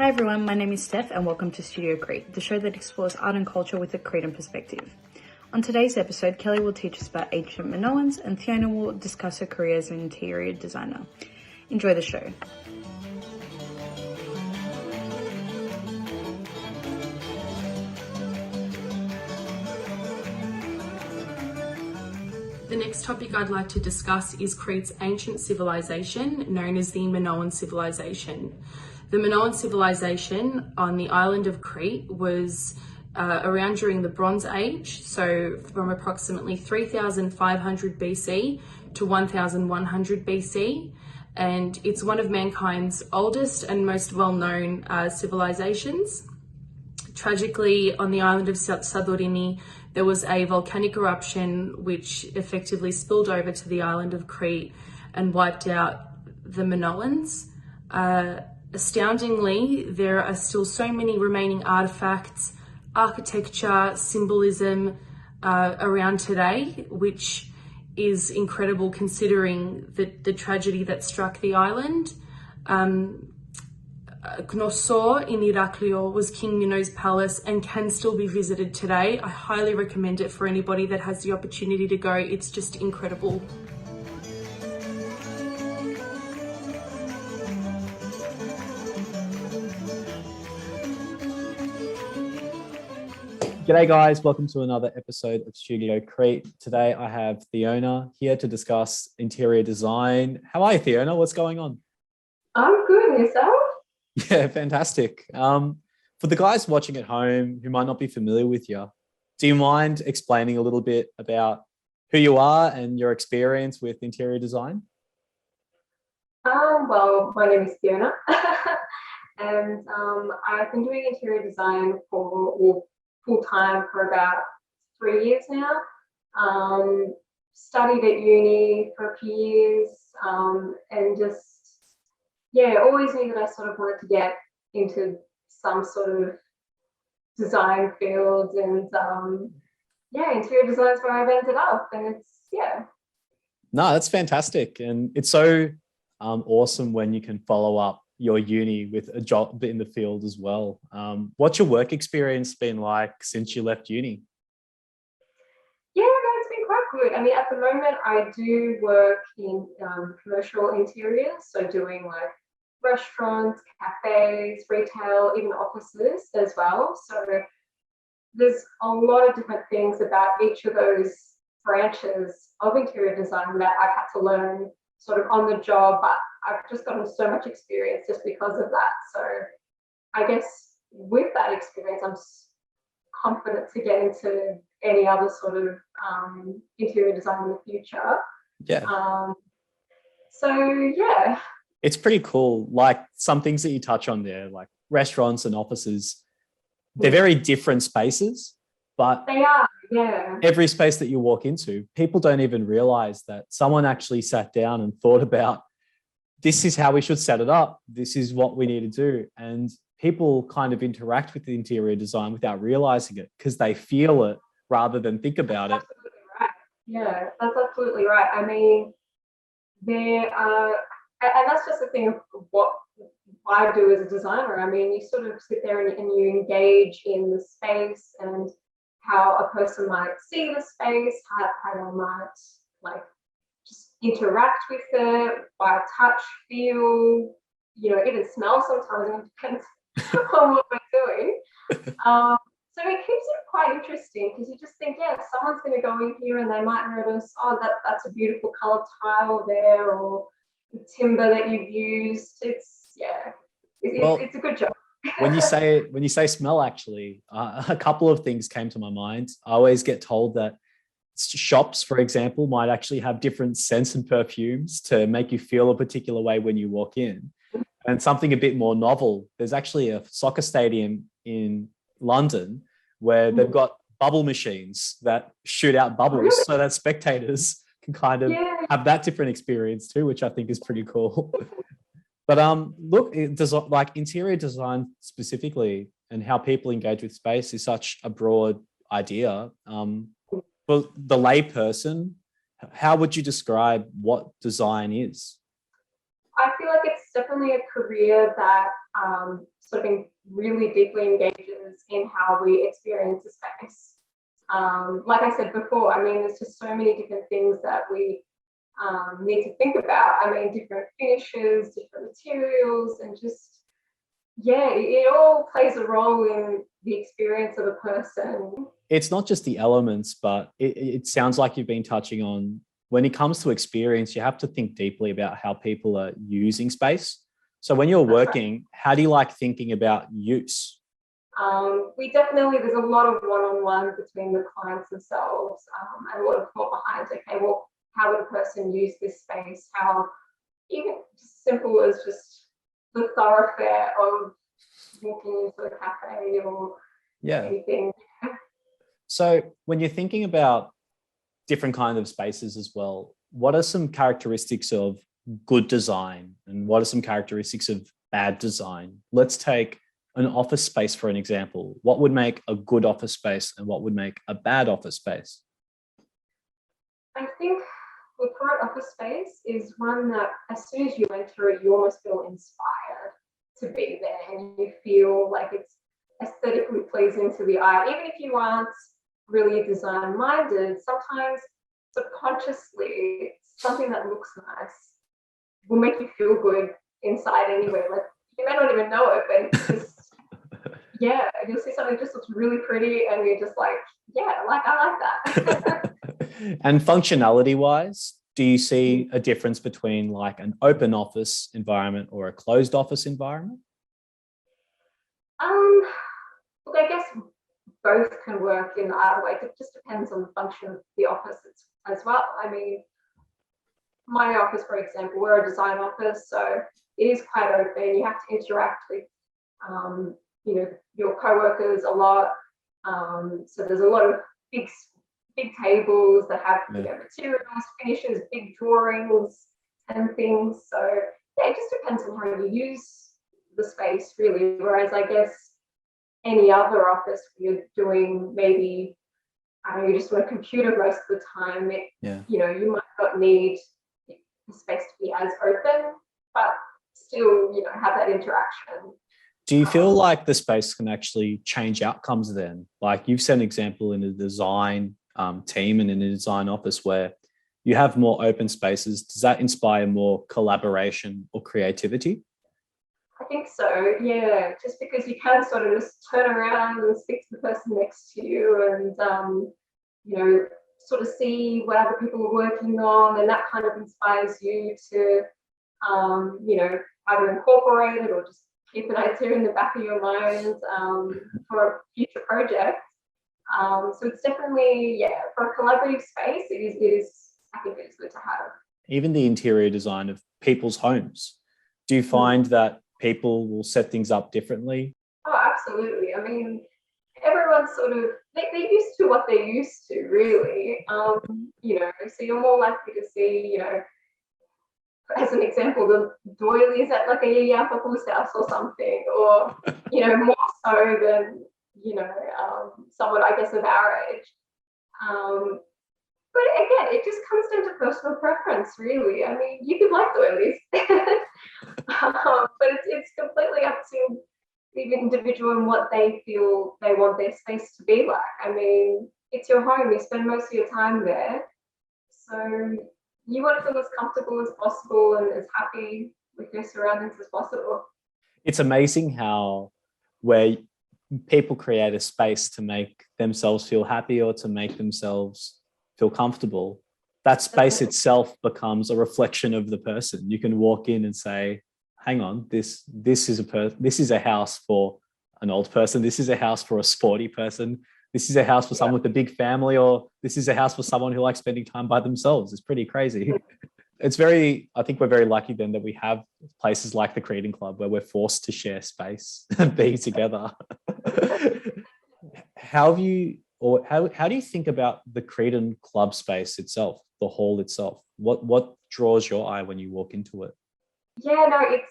Hi everyone, my name is Steph and welcome to Studio Crete, the show that explores art and culture with a Cretan perspective. On today's episode, Kelly will teach us about ancient Minoans and Theona will discuss her career as an interior designer. Enjoy the show. The next topic I'd like to discuss is Crete's ancient civilization, known as the Minoan civilization. The Minoan civilization on the island of Crete was around during the Bronze Age, so from approximately 3500 BC to 1100 BC, and it's one of mankind's oldest and most well-known civilizations. Tragically, on the island of Santorini, there was a volcanic eruption which effectively spilled over to the island of Crete and wiped out the Minoans. Astoundingly, there are still so many remaining artifacts, architecture, symbolism around today, which is incredible considering the tragedy that struck the island. Knossos in Iraklio was King Mino's palace and can still be visited today. I highly recommend it for anybody that has the opportunity to go. It's just incredible. G'day guys, welcome to another episode of Studio Crete. Today I have Theona here to discuss interior design. How are you, Theona? What's going on? I'm good, and yourself? Yeah, fantastic. For the guys watching at home who might not be familiar with you, do you mind explaining a little bit about who you are and your experience with interior design? Well, my name is Theona, and I've been doing interior design for full-time for about 3 years now. Studied at uni for a few years, and just always knew that I sort of wanted to get into some sort of design field, and interior design is where I've ended up, and No, that's fantastic. And it's so awesome when you can follow up your uni with a job in the field as well. What's your work experience been like since you left uni? Yeah, no, it's been quite good. I mean, at the moment, I do work in commercial interiors, so doing like restaurants, cafes, retail, even offices as well. So there's a lot of different things about each of those branches of interior design that I've had to learn sort of on the job, but I've just gotten so much experience just because of that. So I guess with that experience, I'm confident to get into any other sort of interior design in the future. Yeah. Yeah. It's pretty cool. Like some things that you touch on there, like restaurants and offices, they're very different spaces, but they are, yeah. Every space that you walk into, people don't even realize that someone actually sat down and thought about, this is how we should set it up. This is what we need to do. And people kind of interact with the interior design without realizing it because they feel it rather than think about it. Right. Yeah, that's absolutely right. I mean, there are, and that's just the thing of what I do as a designer. I mean, you sort of sit there and you engage in the space and how a person might see the space, how they might like just interact with it by touch, feel, even smell sometimes. It depends on what we're doing. So it keeps it quite interesting because you just think, someone's going to go in here and they might notice, that's a beautiful colored tile there, or the timber that you've used. It's a good job. when you say smell, actually, a couple of things came to my mind. I always get told that shops, for example, might actually have different scents and perfumes to make you feel a particular way when you walk in. And something a bit more novel, there's actually a soccer stadium in London where they've got bubble machines that shoot out bubbles so that spectators can kind of have that different experience too, which I think is pretty cool. But look, like interior design specifically and how people engage with space is such a broad idea. For the lay person, how would you describe what design is? I feel like it's definitely a career that sort of really deeply engages in how we experience a space. Like I said before, I mean, there's just so many different things that we need to think about. I mean, different finishes, different materials, and just, yeah, it all plays a role in the experience of a person. It's not just the elements, but it sounds like you've been touching on, when it comes to experience, you have to think deeply about how people are using space. So when you're working, how do you like thinking about use? There's a lot of one-on-one between the clients themselves, and a lot of thought behind, okay, well, how would a person use this space? How, even just simple as just the thoroughfare of walking into a cafe or anything. So when you're thinking about different kinds of spaces as well, what are some characteristics of good design and what are some characteristics of bad design? Let's take an office space for an example. What would make a good office space and what would make a bad office space? I think the current office space is one that as soon as you enter it, you almost feel inspired to be there, and you feel like it's aesthetically pleasing to the eye. Even if you aren't really design minded, sometimes subconsciously something that looks nice will make you feel good inside anyway. Like, you may not even know it, but it's just yeah, you'll see something just looks really pretty and you're just like, yeah, like, I like that. And functionality wise, do you see a difference between like an open office environment or a closed office environment? Look, I guess both can work in either way. It just depends on the function of the office as well. I mean, my office, for example, we're a design office, so it is quite open. You have to interact with, your co-workers a lot. So there's a lot of big tables that have materials, finishes, big drawings and things. So yeah, it just depends on how you use the space, really. Whereas I guess any other office you're doing, maybe, I don't know, you're just on a computer most of the time, you might not need the space to be as open, but still, have that interaction. Do you feel like the space can actually change outcomes then? Like, you've set an example in a design team and in a design office where you have more open spaces. Does that inspire more collaboration or creativity? I think so, yeah. Just because you can sort of just turn around and speak to the person next to you and, sort of see what other people are working on, and that kind of inspires you to, either incorporate it or just keep an idea in the back of your mind for a future project. So it's definitely, for a collaborative space, I think it is good to have. Even the interior design of people's homes. Do you find that people will set things up differently? Oh, absolutely. I mean, everyone's sort of, they're used to what they're used to, really. So you're more likely to see, as an example, the doilies at like a young couple's house or something, or, more so than, someone, I guess, of our age. But again, it just comes down to personal preference, really. I mean, you could like doilies, but it's completely up to the individual and what they feel they want their space to be like. I mean, it's your home. You spend most of your time there. So you want to feel as comfortable as possible and as happy with your surroundings as possible. It's amazing how where people create a space to make themselves feel happy or to make themselves feel comfortable, that space itself becomes a reflection of the person. You can walk in and say, hang on, this is a house for an old person. This is a house for a sporty person. This is a house for someone with a big family, or this is a house for someone who likes spending time by themselves. It's pretty crazy. I think we're very lucky then that we have places like the Cretan Club where we're forced to share space and be together. How do you think about the Cretan Club space itself, the hall itself? What draws your eye when you walk into it? Yeah, no, it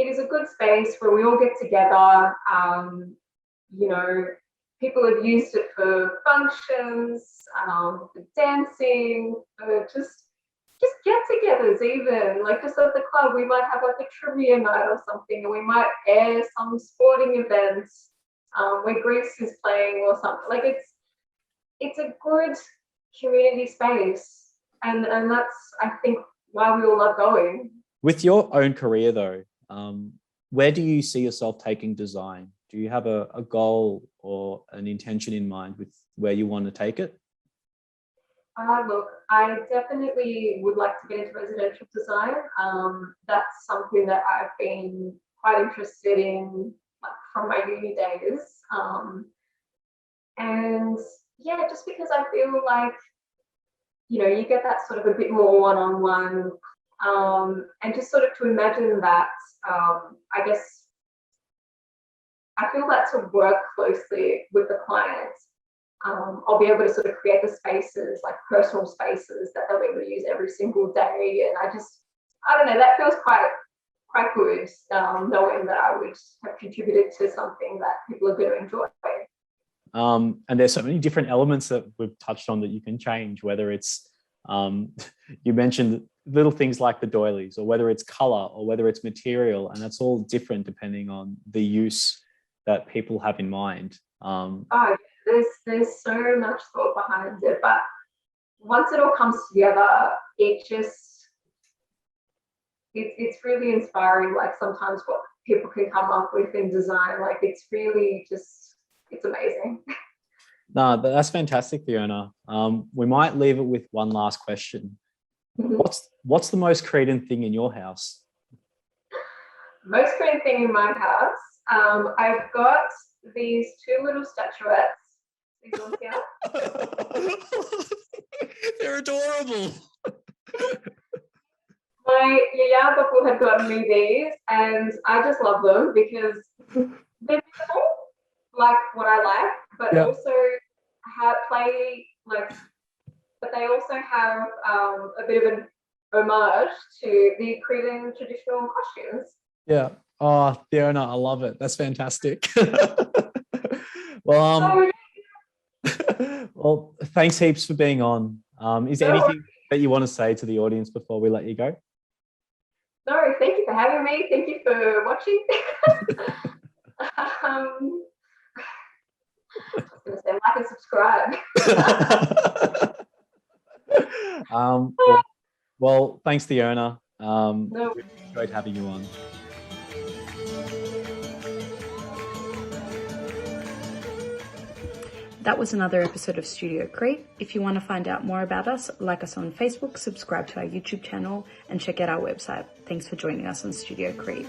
is a good space where we all get together. People have used it for functions, for dancing, for just just get-togethers, even like just at the club, we might have like a trivia night or something, and we might air some sporting events where Greece is playing or something. Like it's a good community space, and that's, I think, why we all love going. With your own career though, where do you see yourself taking design? Do you have a goal or an intention in mind with where you want to take it? Look, I definitely would like to get into residential design. That's something that I've been quite interested in, like, from my uni days. And yeah, just because I feel like, you get that sort of a bit more one-on-one, and just sort of to imagine that, I guess, I feel that to work closely with the clients, I'll be able to sort of create the spaces, like personal spaces that they'll be able to use every single day. And I don't know, that feels quite good, knowing that I would have contributed to something that people are going to enjoy. And there's so many different elements that we've touched on that you can change, whether it's, you mentioned little things like the doilies, or whether it's color, or whether it's material, and that's all different depending on the use that people have in mind. There's so much thought behind it, but once it all comes together, it's really inspiring. Like sometimes what people can come up with in design, like it's really just, it's amazing. No, that's fantastic, Theona. We might leave it with one last question. Mm-hmm. What's the most Cretan thing in your house? Most Cretan thing in my house, I've got these two little statuettes. These ones here. They're adorable. My Yaya Bubble had gotten me these, and I just love them because they're beautiful, like what I like, but also play like. But they also have a bit of an homage to the Cretan traditional costumes. Yeah. Oh, Theona, I love it. That's fantastic. Well, well, thanks heaps for being on. Is there anything that you want to say to the audience before we let you go? No, thank you for having me. Thank you for watching. I was going to say like and subscribe. Well, thanks, Theona. No. Really enjoyed having you on. That was another episode of Studio Crete. If you want to find out more about us, like us on Facebook, subscribe to our YouTube channel, and check out our website. Thanks for joining us on Studio Crete.